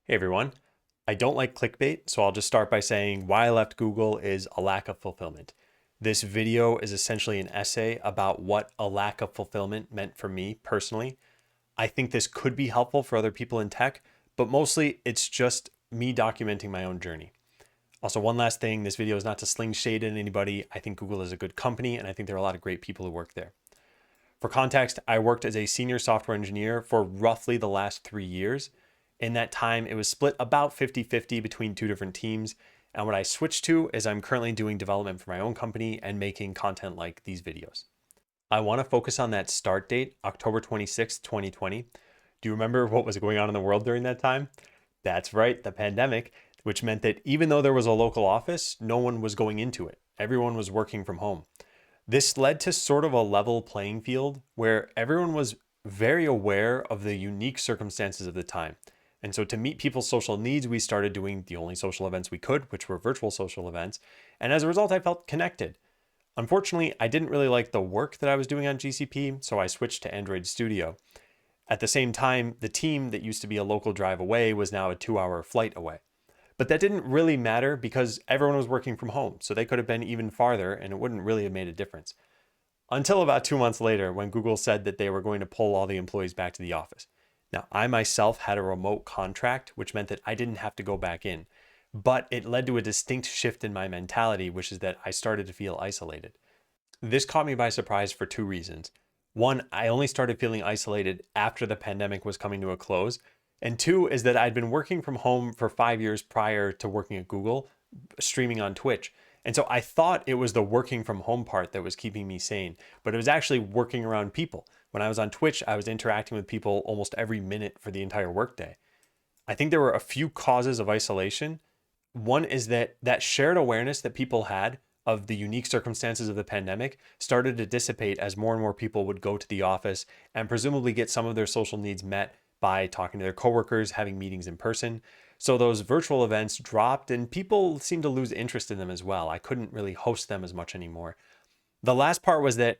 Hey everyone. I don't like clickbait, so I'll just start by saying why I left Google is a lack of fulfillment. This video is essentially an essay about what a lack of fulfillment meant for me personally. I think this could be helpful for other people in tech, but mostly it's just me documenting my own journey. Also, one last thing, this video is not to sling shade at anybody. I think Google is a good company and I think there are a lot of great people who work there. For context, I worked as a senior software engineer for roughly the last 3 years. In that time, it was split about 50-50 between two different teams. And what I switched to is I'm currently doing development for my own company and making content like these videos. I want to focus on that start date, October 26, 2020. Do you remember what was going on in the world during that time? That's right, the pandemic, which meant that even though there was a local office, no one was going into it. Everyone was working from home. This led to sort of a level playing field where everyone was very aware of the unique circumstances of the time. And so to meet people's social needs, we started doing the only social events we could, which were virtual social events. And as a result, I felt connected. Unfortunately, I didn't really like the work that I was doing on GCP, so I switched to Android Studio. At the same time, the team that used to be a local drive away was now a 2-hour flight away. But that didn't really matter because everyone was working from home, so they could have been even farther and it wouldn't really have made a difference. Until about 2 months later, when Google said that they were going to pull all the employees back to the office. Now, I myself had a remote contract, which meant that I didn't have to go back in, but it led to a distinct shift in my mentality, which is that I started to feel isolated. This caught me by surprise for two reasons. One, I only started feeling isolated after the pandemic was coming to a close. And two is that I'd been working from home for 5 years prior to working at Google, streaming on Twitch. And so I thought it was the working from home part that was keeping me sane, but it was actually working around people. When I was on Twitch, I was interacting with people almost every minute for the entire workday. I think there were a few causes of isolation. One is that shared awareness that people had of the unique circumstances of the pandemic started to dissipate as more and more people would go to the office and presumably get some of their social needs met by talking to their coworkers, having meetings in person. So those virtual events dropped and people seemed to lose interest in them as well. I couldn't really host them as much anymore. The last part was that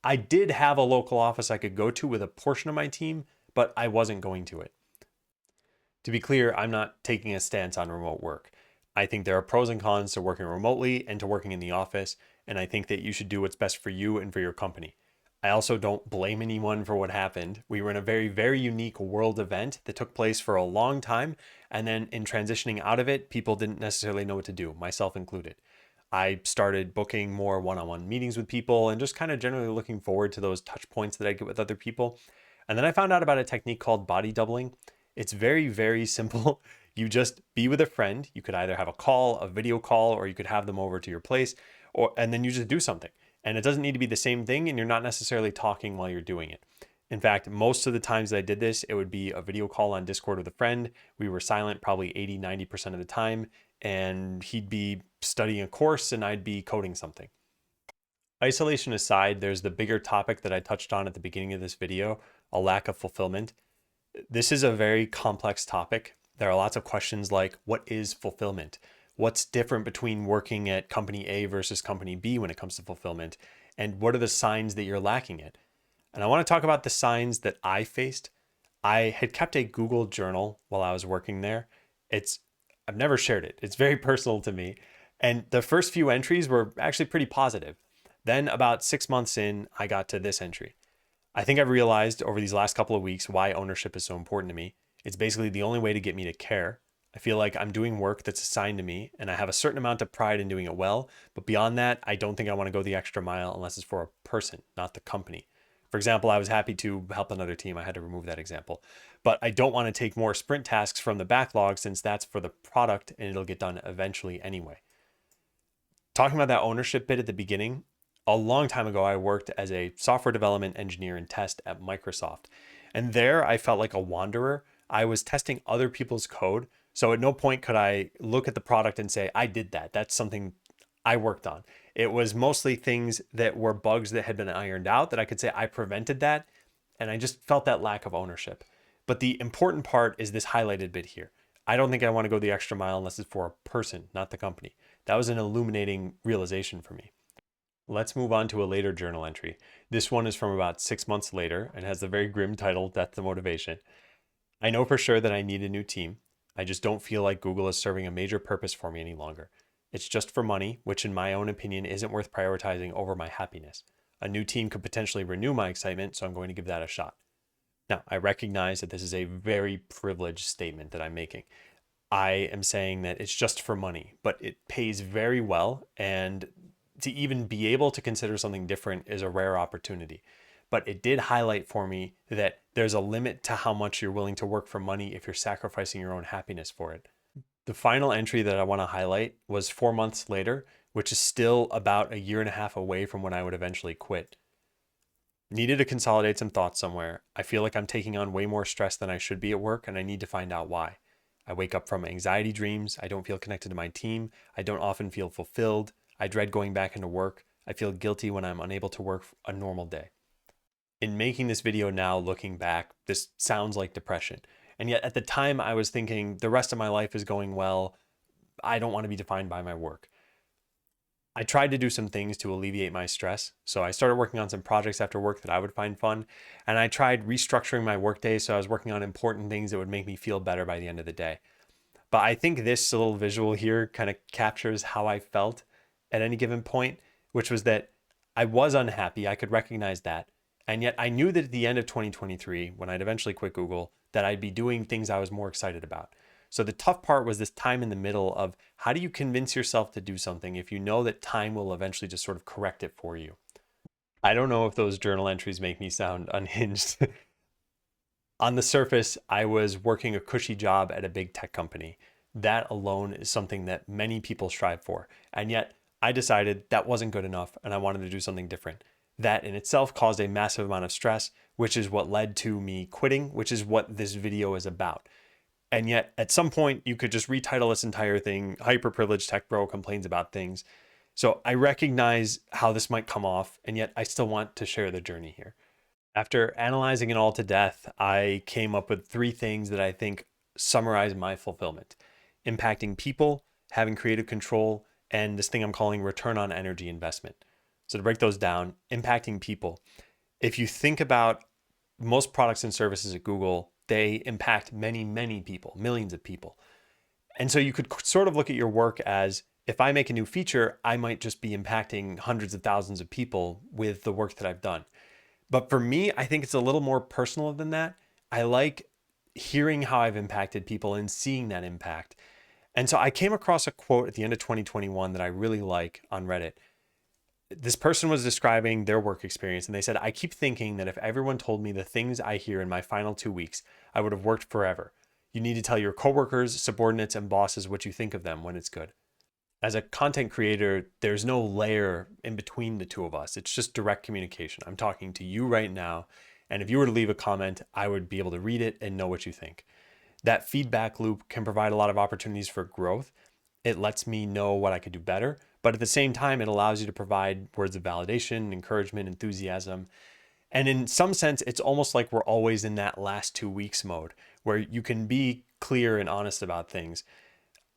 I did have a local office I could go to with a portion of my team, but I wasn't going to it. To be clear, I'm not taking a stance on remote work. I think there are pros and cons to working remotely and to working in the office, and I think that you should do what's best for you and for your company. I also don't blame anyone for what happened. We were in a very, very unique world event that took place for a long time, and then in transitioning out of it, people didn't necessarily know what to do, myself included. I started booking more one-on-one meetings with people and just kind of generally looking forward to those touch points that I get with other people. And then I found out about a technique called body doubling. It's very, very simple. You just be with a friend. You could either have a call, a video call, or you could have them over to your place, and then you just do something. And it doesn't need to be the same thing, and you're not necessarily talking while you're doing it. In fact, most of the times that I did this, it would be a video call on Discord with a friend. We were silent probably 80-90% of the time, and he'd be studying a course and I'd be coding something. Isolation aside, there's the bigger topic that I touched on at the beginning of this video, a lack of fulfillment. This is a very complex topic. There are lots of questions like, what is fulfillment? What's different between working at company A versus company B when it comes to fulfillment? And what are the signs that you're lacking it? And I want to talk about the signs that I faced. I had kept a Google journal while I was working there. I've never shared it. It's very personal to me. And the first few entries were actually pretty positive. Then about 6 months in, I got to this entry. I think I've realized over these last couple of weeks why ownership is so important to me. It's basically the only way to get me to care. I feel like I'm doing work that's assigned to me and I have a certain amount of pride in doing it well. But beyond that, I don't think I want to go the extra mile unless it's for a person, not the company. For example, I was happy to help another team. I had to remove that example. But I don't want to take more sprint tasks from the backlog since that's for the product and it'll get done eventually anyway. Talking about that ownership bit at the beginning, a long time ago, I worked as a software development engineer and test at Microsoft. And there I felt like a wanderer. I was testing other people's code. So at no point could I look at the product and say, I did that. That's something I worked on. It was mostly things that were bugs that had been ironed out that I could say I prevented that. And I just felt that lack of ownership. But the important part is this highlighted bit here. I don't think I want to go the extra mile unless it's for a person, not the company. That was an illuminating realization for me. Let's move on to a later journal entry. This one is from about 6 months later and has the very grim title, Death to Motivation. I know for sure that I need a new team. I just don't feel like Google is serving a major purpose for me any longer. It's just for money, which in my own opinion isn't worth prioritizing over my happiness. A new team could potentially renew my excitement, so I'm going to give that a shot. Now, I recognize that this is a very privileged statement that I'm making. I am saying that it's just for money, but it pays very well. And to even be able to consider something different is a rare opportunity. But it did highlight for me that there's a limit to how much you're willing to work for money if you're sacrificing your own happiness for it. The final entry that I want to highlight was 4 months later, which is still about a year and a half away from when I would eventually quit. Needed to consolidate some thoughts somewhere. I feel like I'm taking on way more stress than I should be at work, and I need to find out why. I wake up from anxiety dreams. I don't feel connected to my team. I don't often feel fulfilled. I dread going back into work. I feel guilty when I'm unable to work a normal day. In making this video now, looking back, this sounds like depression. And yet at the time I was thinking the rest of my life is going well. I don't want to be defined by my work. I tried to do some things to alleviate my stress. So I started working on some projects after work that I would find fun. And I tried restructuring my workday so I was working on important things that would make me feel better by the end of the day. But I think this little visual here kind of captures how I felt at any given point, which was that I was unhappy. I could recognize that. And yet I knew that at the end of 2023, when I'd eventually quit Google, that I'd be doing things I was more excited about. So the tough part was this time in the middle of how do you convince yourself to do something if you know that time will eventually just sort of correct it for you? I don't know if those journal entries make me sound unhinged. On the surface, I was working a cushy job at a big tech company. That alone is something that many people strive for. And yet I decided that wasn't good enough and I wanted to do something different. That in itself caused a massive amount of stress, which is what led to me quitting, which is what this video is about. And yet at some point you could just retitle this entire thing, Hyperprivileged Tech Bro Complains About Things. So I recognize how this might come off, and yet I still want to share the journey here. After analyzing it all to death, I came up with 3 things that I think summarize my fulfillment: impacting people, having creative control, and this thing I'm calling return on energy investment. So to break those down, impacting people. If you think about most products and services at Google, they impact many, many people, millions of people. And so you could sort of look at your work as, if I make a new feature, I might just be impacting hundreds of thousands of people with the work that I've done. But for me, I think it's a little more personal than that. I like hearing how I've impacted people and seeing that impact. And so I came across a quote at the end of 2021 that I really like on Reddit. This person was describing their work experience, and they said, I keep thinking that if everyone told me the things I hear in my final 2 weeks, I would have worked forever. You need to tell your coworkers, subordinates, and bosses what you think of them when it's good. As a content creator, there's no layer in between the two of us. It's just direct communication. I'm talking to you right now, and if you were to leave a comment, I would be able to read it and know what you think. That feedback loop can provide a lot of opportunities for growth. It lets me know what I could do better, but at the same time, it allows you to provide words of validation, encouragement, enthusiasm. And in some sense, it's almost like we're always in that last 2 weeks mode where you can be clear and honest about things.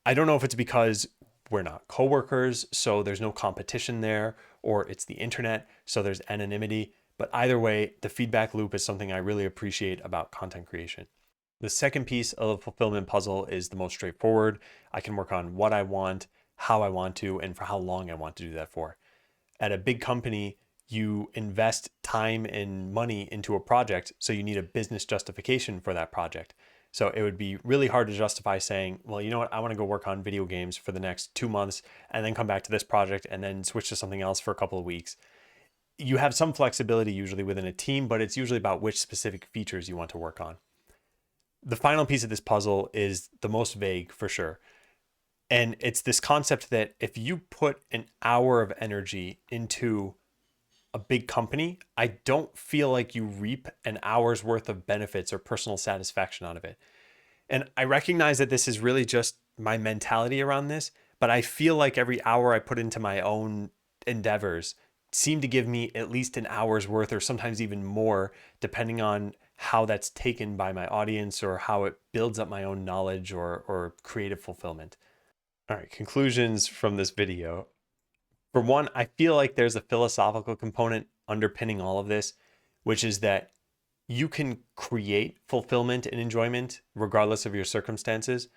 I don't know if it's because we're not coworkers, so there's no competition there, or it's the internet, so there's anonymity. But either way, the feedback loop is something I really appreciate about content creation. The second piece of the fulfillment puzzle is the most straightforward. I can work on what I want, how I want to, and for how long I want to do that for. At a big company, you invest time and money into a project, so you need a business justification for that project. So it would be really hard to justify saying, well, you know what, I want to go work on video games for the next 2 months and then come back to this project and then switch to something else for a couple of weeks. You have some flexibility usually within a team, but it's usually about which specific features you want to work on. The final piece of this puzzle is the most vague for sure. And it's this concept that if you put an hour of energy into a big company, I don't feel like you reap an hour's worth of benefits or personal satisfaction out of it. And I recognize that this is really just my mentality around this, but I feel like every hour I put into my own endeavors seem to give me at least an hour's worth, or sometimes even more, depending on how that's taken by my audience or how it builds up my own knowledge or creative fulfillment. All right, conclusions from this video. For one, I feel like there's a philosophical component underpinning all of this, which is that you can create fulfillment and enjoyment regardless of your circumstances.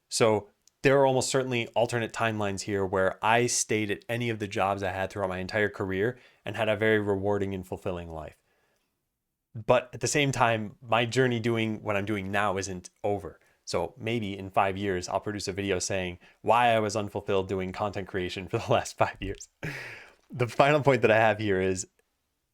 So there are almost certainly alternate timelines here where I stayed at any of the jobs I had throughout my entire career and had a very rewarding and fulfilling life. But at the same time, my journey doing what I'm doing now isn't over. So maybe in 5 years, I'll produce a video saying why I was unfulfilled doing content creation for the last 5 years. The final point that I have here is,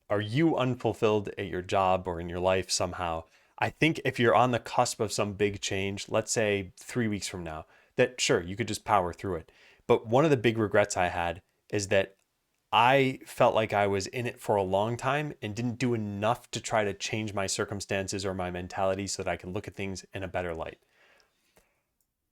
are you unfulfilled at your job or in your life somehow? I think if you're on the cusp of some big change, let's say 3 weeks from now, that sure, you could just power through it. But one of the big regrets I had is that I felt like I was in it for a long time and didn't do enough to try to change my circumstances or my mentality so that I can look at things in a better light.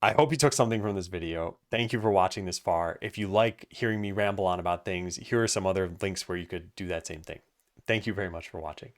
I hope you took something from this video. Thank you for watching this far. If you like hearing me ramble on about things, here are some other links where you could do that same thing. Thank you very much for watching.